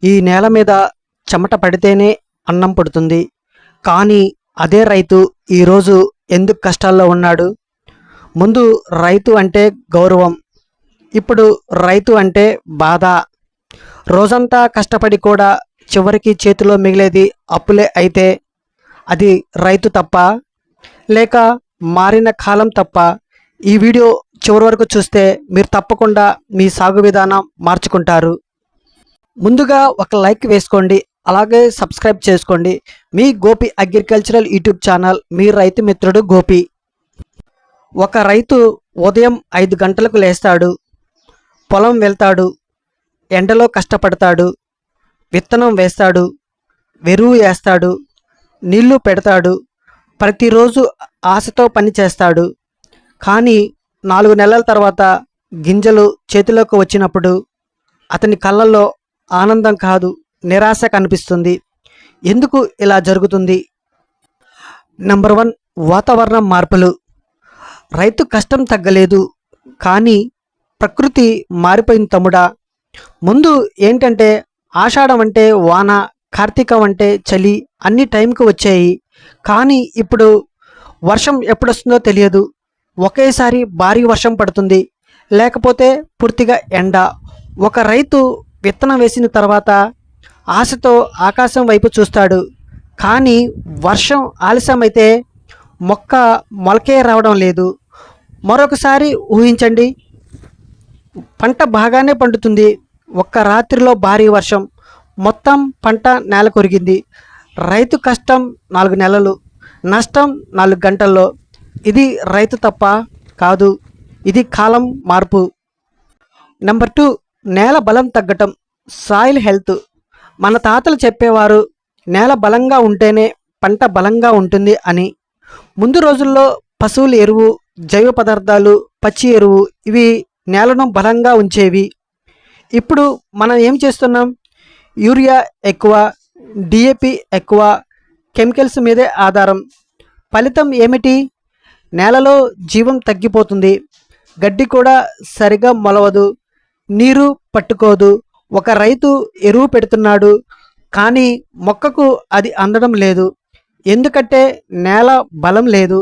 ఈ నేల మీద చెమట పడితేనే అన్నం పుడుతుంది. కానీ అదే రైతు ఈరోజు ఎందుకు కష్టాల్లో ఉన్నాడు? ముందు రైతు అంటే గౌరవం, ఇప్పుడు రైతు అంటే బాధ. రోజంతా కష్టపడి కూడా చివరికి చేతిలో మిగిలేది అప్పులే అయితే అది రైతు తప్ప, లేక మారిన కాలం తప్ప? ఈ వీడియో చివరి వరకు చూస్తే మీరు తప్పకుండా మీ సాగు విధానం మార్చుకుంటారు. ముందుగా ఒక లైక్ వేసుకోండి, అలాగే సబ్స్క్రైబ్ చేసుకోండి. మీ గోపి అగ్రికల్చరల్ యూట్యూబ్ ఛానల్, మీ రైతు మిత్రుడు గోపి. ఒక రైతు ఉదయం 5 గంటలకు లేస్తాడు, పొలం వెళ్తాడు, ఎండలో కష్టపడతాడు, విత్తనం వేస్తాడు, ఎరువు వేస్తాడు, నీళ్లు పెడతాడు, ప్రతిరోజు ఆశతో పని చేస్తాడు. కానీ 4 నెలల తర్వాత గింజలు చేతిలోకి వచ్చినప్పుడు అతని కళ్ళల్లో ఆనందం కాదు, నిరాశ కనిపిస్తుంది. ఎందుకు ఇలా జరుగుతుంది? నంబర్ 1, వాతావరణం మార్పులు. రైతు కష్టం తగ్గలేదు, కానీ ప్రకృతి మారిపోయింది తమ్ముడా. ముందు ఏంటంటే ఆషాఢం అంటే వాన, కార్తీకం అంటే చలి, అన్ని టైంకి వచ్చాయి. కానీ ఇప్పుడు వర్షం ఎప్పుడొస్తుందో తెలియదు. ఒకేసారి భారీ వర్షం పడుతుంది, లేకపోతే పూర్తిగా ఎండ. ఒక రైతు విత్తనం వేసిన తర్వాత ఆశతో ఆకాశం వైపు చూస్తాడు, కానీ వర్షం ఆలస్యమైతే మొక్క మొలకే రావడం లేదు. మరొకసారి ఊహించండి, పంట బాగానే పండుతుంది, ఒక్క రాత్రిలో భారీ వర్షం, మొత్తం పంట నేల కొరిగింది. రైతు కష్టం 4 నెలలు, నష్టం 4 గంటల్లో. ఇది రైతు తప్ప కాదు, ఇది కాలం మార్పు. నెంబర్ 2, నేల బలం తగ్గటం, సాయిల్ హెల్త్. మన తాతలు చెప్పేవారు, నేల బలంగా ఉంటేనే పంట బలంగా ఉంటుంది అని. ముందు రోజుల్లో పశువుల ఎరువు, జైవ పదార్థాలు, పచ్చి ఎరువు ఇవి నేలను బలంగా ఉంచేవి. ఇప్పుడు మనం ఏం చేస్తున్నాం? యూరియా ఎక్కువ, డిఏపి ఎక్కువ, కెమికల్స్ మీదే ఆధారం. ఫలితం ఏమిటి? నేలలో జీవం తగ్గిపోతుంది, గడ్డి కూడా సరిగా మొలవదు, నీరు పట్టుకోదు. ఒక రైతు ఎరువు పెడుతున్నాడు, కానీ మొక్కకు అది అందడం లేదు. ఎందుకంటే నేల బలం లేదు.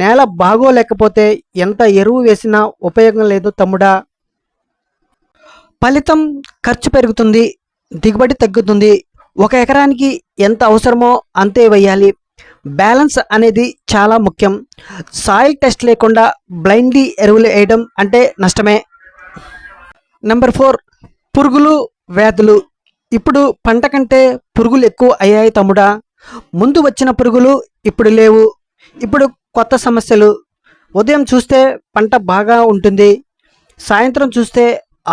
నేల బాగోలేకపోతే ఎంత ఎరువు వేసినా ఉపయోగం లేదు తమ్ముడా. ఫలితం ఖర్చు పెరుగుతుంది, దిగుబడి తగ్గుతుంది. 1 ఎకరానికి ఎంత అవసరమో అంతే వేయాలి. బ్యాలెన్స్ అనేది చాలా ముఖ్యం. సాయిల్ టెస్ట్ లేకుండా బ్లైండ్లీ ఎరువులు వేయడం అంటే నష్టమే. నెంబర్ 4, పురుగులు, వ్యాధులు. ఇప్పుడు పంట కంటే పురుగులు ఎక్కువ అయ్యాయి తమ్ముడా. ముందు వచ్చిన పురుగులు ఇప్పుడు లేవు. ఇప్పుడు కొత్త సమస్యలు. ఉదయం చూస్తే పంట బాగా ఉంటుంది, సాయంత్రం చూస్తే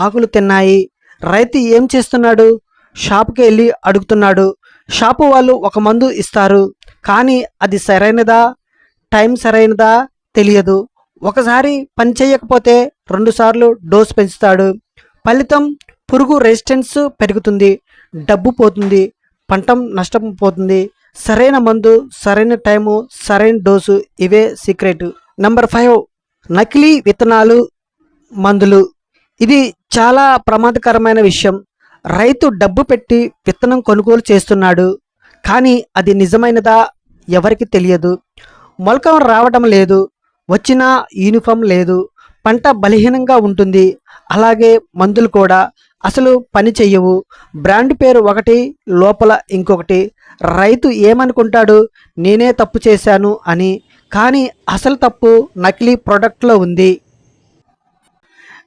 ఆకులు తిన్నాయి. రైతు ఏం చేస్తున్నాడు? షాపుకి వెళ్ళి అడుగుతున్నాడు. షాపు వాళ్ళు ఒక మందు ఇస్తారు, కానీ అది సరైనదా, టైం సరైనదా తెలియదు. ఒకసారి పని చేయకపోతే 2 సార్లు డోస్ పెంచుతాడు. ఫలితం పురుగు రెసిస్టెన్స్ పెరుగుతుంది, డబ్బు పోతుంది, పంట నష్టం పోతుంది. సరైన మందు, సరైన టైము, సరైన డోసు, ఇవే సీక్రెట్. నెంబర్ 5, నకిలీ విత్తనాలు, మందులు. ఇది చాలా ప్రమాదకరమైన విషయం. రైతు డబ్బు పెట్టి విత్తనం కొనుగోలు చేస్తున్నాడు, కానీ అది నిజమైనదా ఎవరికి తెలియదు. మొలక రావడం లేదు, వచ్చిన యూనిఫామ్ లేదు, పంట బలహీనంగా ఉంటుంది. అలాగే మందులు కూడా అసలు పని చెయ్యవు. బ్రాండ్ పేరు ఒకటి, లోపల ఇంకొకటి. రైతు ఏమనుకుంటాడు? నేనే తప్పు చేశాను అని. కానీ అసలు తప్పు నకిలీ ప్రోడక్ట్లో ఉంది.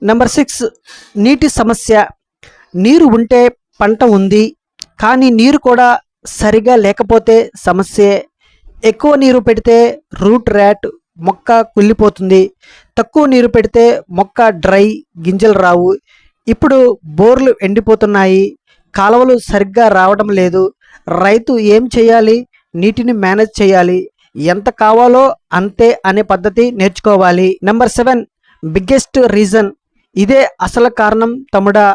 నెంబర్ 6, నీటి సమస్య. నీరు ఉంటే పంట ఉంది, కానీ నీరు కూడా సరిగా లేకపోతే సమస్యే. ఎక్కువ నీరు పెడితే రూట్ ర్యాట్, మొక్క కుళ్ళిపోతుంది. తక్కువ నీరు పెడితే మొక్క డ్రై, గింజలు రావు. ఇప్పుడు బోర్లు ఎండిపోతున్నాయి, కాలువలు సరిగ్గా రావడం లేదు. రైతు ఏం చేయాలి? నీటిని మేనేజ్ చేయాలి, ఎంత కావాలో అంతే అనే పద్ధతి నేర్చుకోవాలి. Number 7, biggest reason. ఇదే అసలు కారణం తమ్ముడా.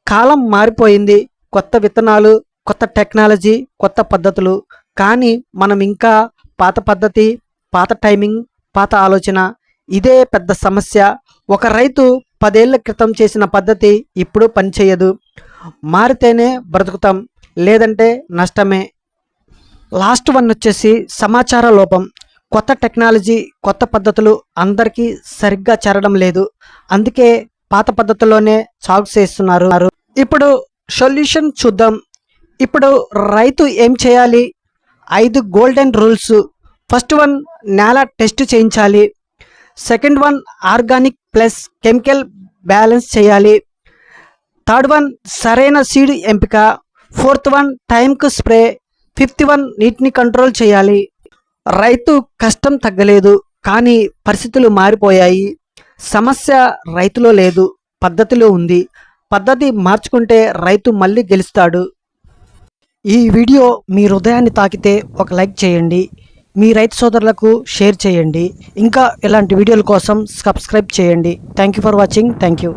కాలం మారిపోయింది, కొత్త విత్తనాలు, కొత్త టెక్నాలజీ, కొత్త పద్ధతులు. కానీ మనం ఇంకా పాత పద్ధతి, పాత టైమింగ్, పాత ఆలోచన. ఇదే పెద్ద సమస్య. ఒక రైతు 10 ఏళ్ల క్రితం చేసిన పద్ధతి ఇప్పుడు పనిచేయదు. మారితేనే బ్రతుకుతాం, లేదంటే నష్టమే. లాస్ట్ వన్ వచ్చేసి సమాచార లోపం. కొత్త టెక్నాలజీ, కొత్త పద్ధతులు అందరికీ సరిగ్గా చేరడం లేదు. అందుకే పాత పద్ధతుల్లోనే సాగు చేస్తున్నారు. ఇప్పుడు సొల్యూషన్ చూద్దాం. ఇప్పుడు రైతు ఏం చేయాలి? 5 గోల్డెన్ రూల్స్. ఫస్ట్ వన్, నేల టెస్ట్ చేయించాలి. Second one, organic plus chemical balance చేయాలి. థర్డ్ వన్, సరైన సీడ్ ఎంపిక. ఫోర్త్ వన్, టైంకు స్ప్రే. ఫిఫ్త్ వన్, నీటిని కంట్రోల్ చేయాలి. రైతు కష్టం తగ్గలేదు, కానీ పరిస్థితులు మారిపోయాయి. సమస్య రైతులో లేదు, పద్ధతిలో ఉంది. పద్ధతి మార్చుకుంటే రైతు మళ్ళీ గెలుస్తాడు. ఈ వీడియో మీ హృదయాన్ని తాకితే ఒక లైక్ చేయండి. మీ రైతు సోదరులకు షేర్ చేయండి. ఇంకా ఇలాంటి వీడియోల కోసం సబ్స్క్రైబ్ చేయండి. Thank you for watching. Thank you.